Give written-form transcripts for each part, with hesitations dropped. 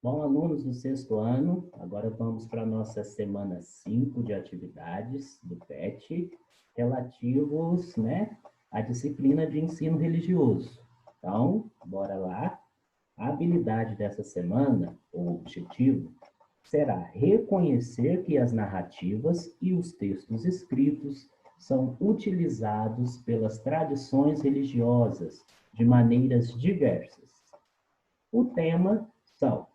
Bom, alunos do sexto ano, agora vamos para a nossa semana 5 de atividades do PET, relativos, à disciplina de ensino religioso. Então, bora lá. A habilidade dessa semana, o objetivo, será reconhecer que as narrativas e os textos escritos são utilizados pelas tradições religiosas de maneiras diversas. O tema são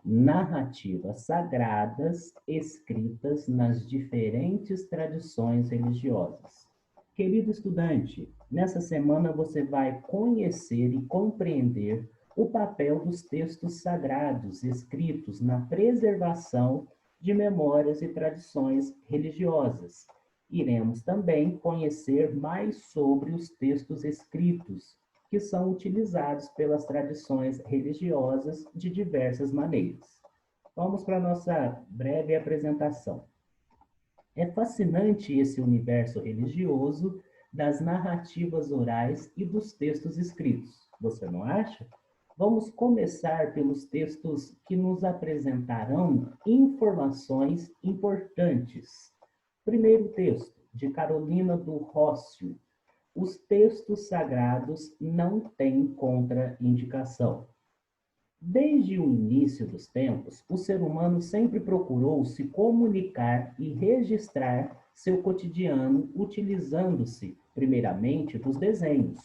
narrativas sagradas escritas nas diferentes tradições religiosas. Querido estudante, nessa semana você vai conhecer e compreender o papel dos textos sagrados escritos na preservação de memórias e tradições religiosas. Iremos também conhecer mais sobre os textos escritos que são utilizados pelas tradições religiosas de diversas maneiras. Vamos para a nossa breve apresentação. É fascinante esse universo religioso das narrativas orais e dos textos escritos. Você não acha? Vamos começar pelos textos que nos apresentarão informações importantes. Primeiro texto, de Carolina do Rócio, os textos sagrados não têm contraindicação. Desde o início dos tempos, o ser humano sempre procurou se comunicar e registrar seu cotidiano utilizando-se, primeiramente, dos desenhos.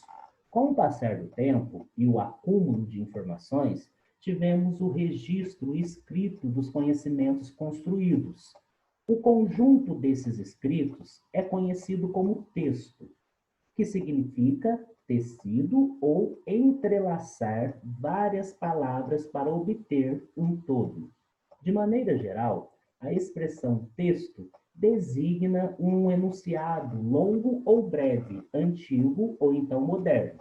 Com o passar do tempo e o acúmulo de informações, tivemos o registro escrito dos conhecimentos construídos. O conjunto desses escritos é conhecido como texto, que significa tecido ou entrelaçar várias palavras para obter um todo. De maneira geral, a expressão texto designa um enunciado longo ou breve, antigo ou então moderno.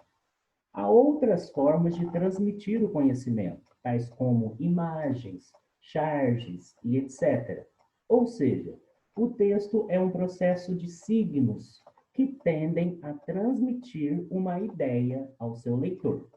Há outras formas de transmitir o conhecimento, tais como imagens, charges e etc. Ou seja, o texto é um processo de signos que tendem a transmitir uma ideia ao seu leitor.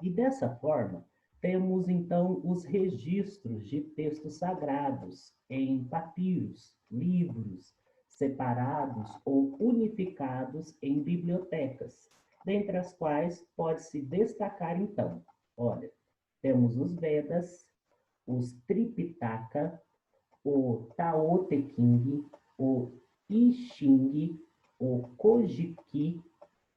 E dessa forma, temos então os registros de textos sagrados em papiros, livros, separados ou unificados em bibliotecas, dentre as quais pode-se destacar então, olha, temos os Vedas, os Tripitaka, o Tao Te Ching, o I Ching, o Kojiki,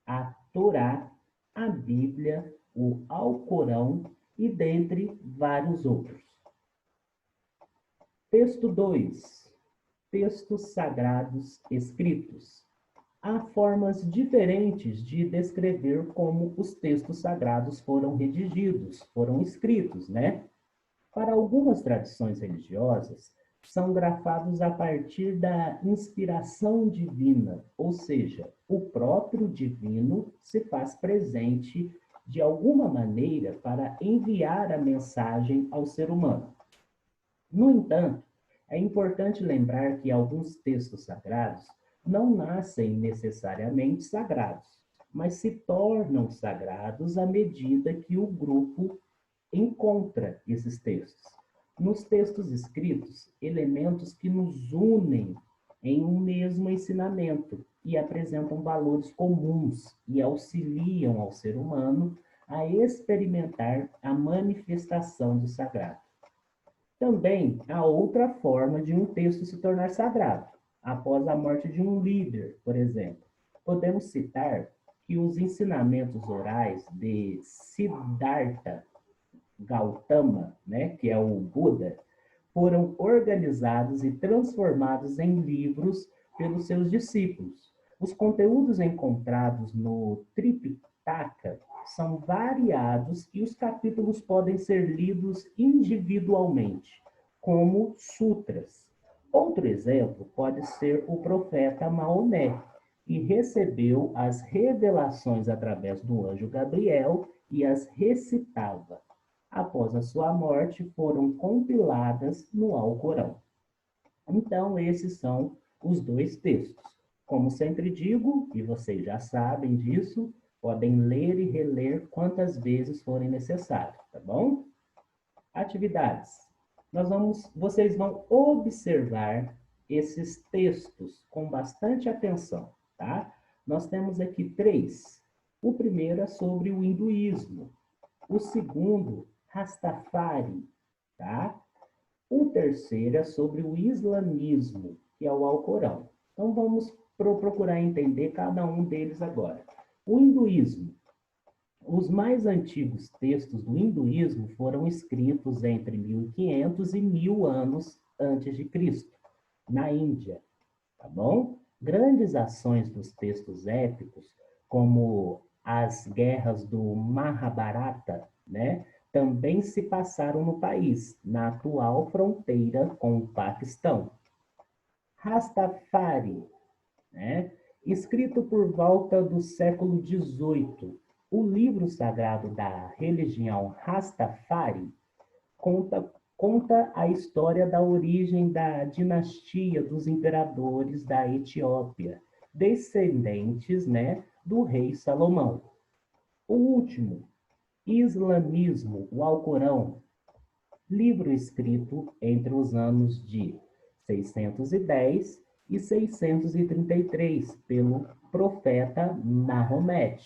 a Torá, a Bíblia, o Alcorão e dentre vários outros. Texto 2. Textos sagrados escritos. Há formas diferentes de descrever como os textos sagrados foram redigidos, foram escritos, Para algumas tradições religiosas, são grafados a partir da inspiração divina, ou seja, o próprio divino se faz presente de alguma maneira para enviar a mensagem ao ser humano. No entanto, é importante lembrar que alguns textos sagrados não nascem necessariamente sagrados, mas se tornam sagrados à medida que o grupo encontra esses textos. Nos textos escritos, elementos que nos unem em um mesmo ensinamento e apresentam valores comuns e auxiliam ao ser humano a experimentar a manifestação do sagrado. Também há outra forma de um texto se tornar sagrado, após a morte de um líder, por exemplo. Podemos citar que os ensinamentos orais de Siddhartha Gautama, que é o Buda, foram organizados e transformados em livros pelos seus discípulos. Os conteúdos encontrados no Tripitaka são variados e os capítulos podem ser lidos individualmente, como sutras. Outro exemplo pode ser o profeta Maomé, que recebeu as revelações através do anjo Gabriel e as recitava. Após a sua morte, foram compiladas no Alcorão. Então, esses são os dois textos. Como sempre digo, e vocês já sabem disso, Podem ler e reler quantas vezes forem necessário, tá bom? Atividades. Vocês vão observar esses textos com bastante atenção, tá? Nós temos aqui 3. O primeiro é sobre o hinduísmo. O segundo, Rastafari, tá? O terceiro é sobre o islamismo, que é o Alcorão. Então vamos procurar entender cada um deles agora. O hinduísmo. Os mais antigos textos do hinduísmo foram escritos entre 1500 e 1000 anos antes de Cristo, na Índia, tá bom? Grandes ações dos textos épicos, como as guerras do Mahabharata, né, também se passaram no país, na atual fronteira com o Paquistão. Rastafari, né, escrito por volta do século XVIII, o livro sagrado da religião Rastafari conta a história da origem da dinastia dos imperadores da Etiópia, descendentes, né, do rei Salomão. O último, Islamismo, o Alcorão, livro escrito entre os anos de 610 e 633 pelo profeta Maomé,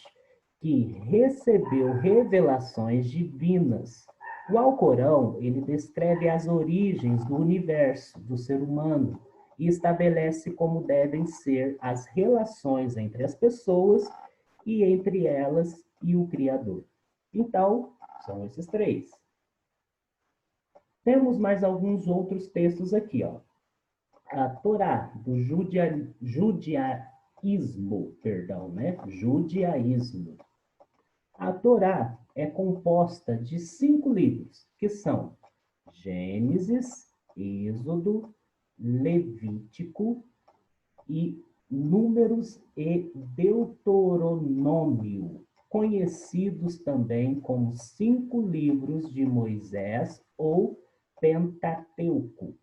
que recebeu revelações divinas. O Alcorão, ele descreve as origens do universo, do ser humano, e estabelece como devem ser as relações entre as pessoas e entre elas e o Criador. Então, são esses 3. Temos mais alguns outros textos aqui, ó. A Torá, do judaísmo, perdão, né? Judaísmo. A Torá é composta de 5 livros, que são Gênesis, Êxodo, Levítico e Números e Deuteronômio, conhecidos também como 5 livros de Moisés ou Pentateuco.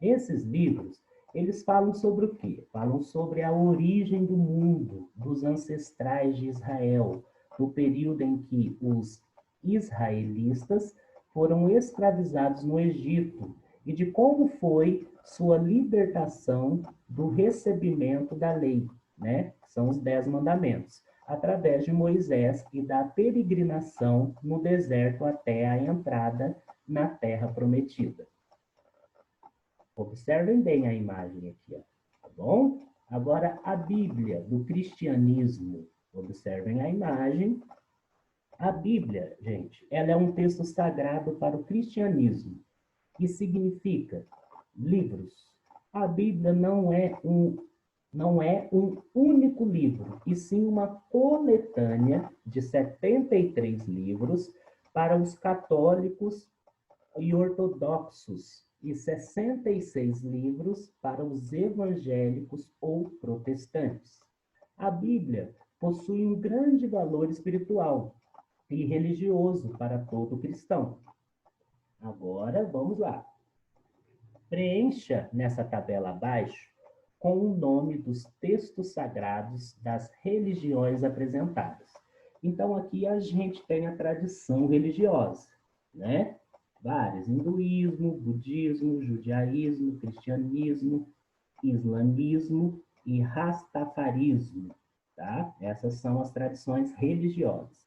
Esses livros, eles falam sobre o quê? Falam sobre a origem do mundo, dos ancestrais de Israel, do período em que os israelitas foram escravizados no Egito e de como foi sua libertação do recebimento da lei, né? Que são os 10 mandamentos, através de Moisés e da peregrinação no deserto até a entrada na terra prometida. Observem bem a imagem aqui, ó, tá bom? Agora, a Bíblia do cristianismo. Observem a imagem. A Bíblia, gente, ela é um texto sagrado para o cristianismo, que significa livros. A Bíblia não é um único livro, e sim uma coletânea de 73 livros para os católicos e ortodoxos e 66 livros para os evangélicos ou protestantes. A Bíblia possui um grande valor espiritual e religioso para todo cristão. Agora, vamos lá. Preencha nessa tabela abaixo com o nome dos textos sagrados das religiões apresentadas. Então, aqui a gente tem a tradição religiosa, né? Várias: hinduísmo, budismo, judaísmo, cristianismo, islamismo e rastafarismo, tá? Essas são as tradições religiosas.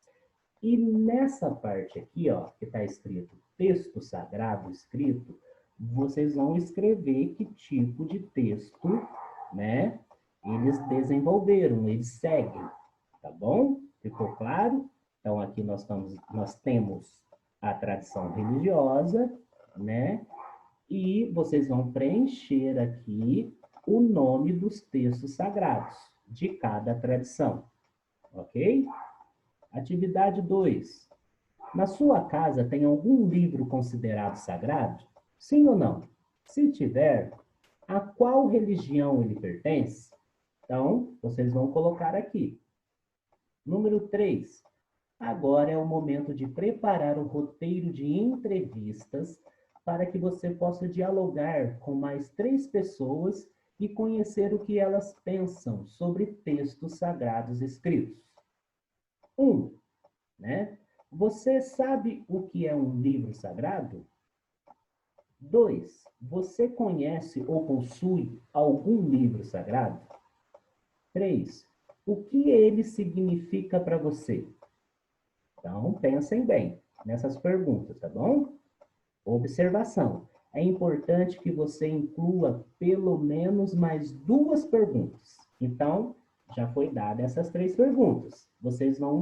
E nessa parte aqui, ó, que está escrito texto sagrado escrito, vocês vão escrever que tipo de texto, né, eles desenvolveram, eles seguem, tá bom? Ficou claro? Então aqui nós temos a tradição religiosa, né? E vocês vão preencher aqui o nome dos textos sagrados de cada tradição, ok? Atividade 2. Na sua casa tem algum livro considerado sagrado? Sim ou não? Se tiver, a qual religião ele pertence? Então, vocês vão colocar aqui. Número 3. Agora é o momento de preparar o roteiro de entrevistas para que você possa dialogar com mais 3 pessoas e conhecer o que elas pensam sobre textos sagrados escritos. Um, né? Você sabe o que é um livro sagrado? 2, você conhece ou possui algum livro sagrado? 3, o que ele significa para você? Então, pensem bem nessas perguntas, tá bom? Observação. É importante que você inclua pelo menos mais 2 perguntas. Então, já foi dada essas 3 perguntas. Vocês vão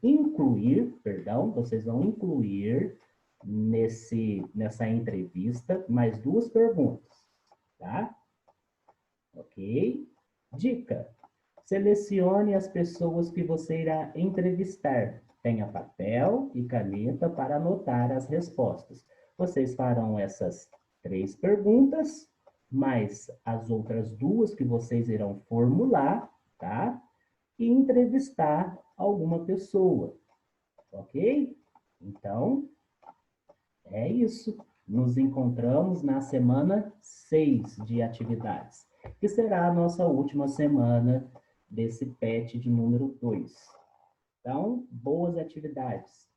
incluir, perdão, vocês vão incluir nessa entrevista mais 2 perguntas, tá? Ok? Dica: selecione as pessoas que você irá entrevistar. Tenha papel e caneta para anotar as respostas. Vocês farão essas 3 perguntas, mais as outras 2 que vocês irão formular, tá? E entrevistar alguma pessoa, ok? Então, é isso. Nos encontramos na semana 6 de atividades, que será a nossa última semana desse PET de número 2. Então, boas atividades.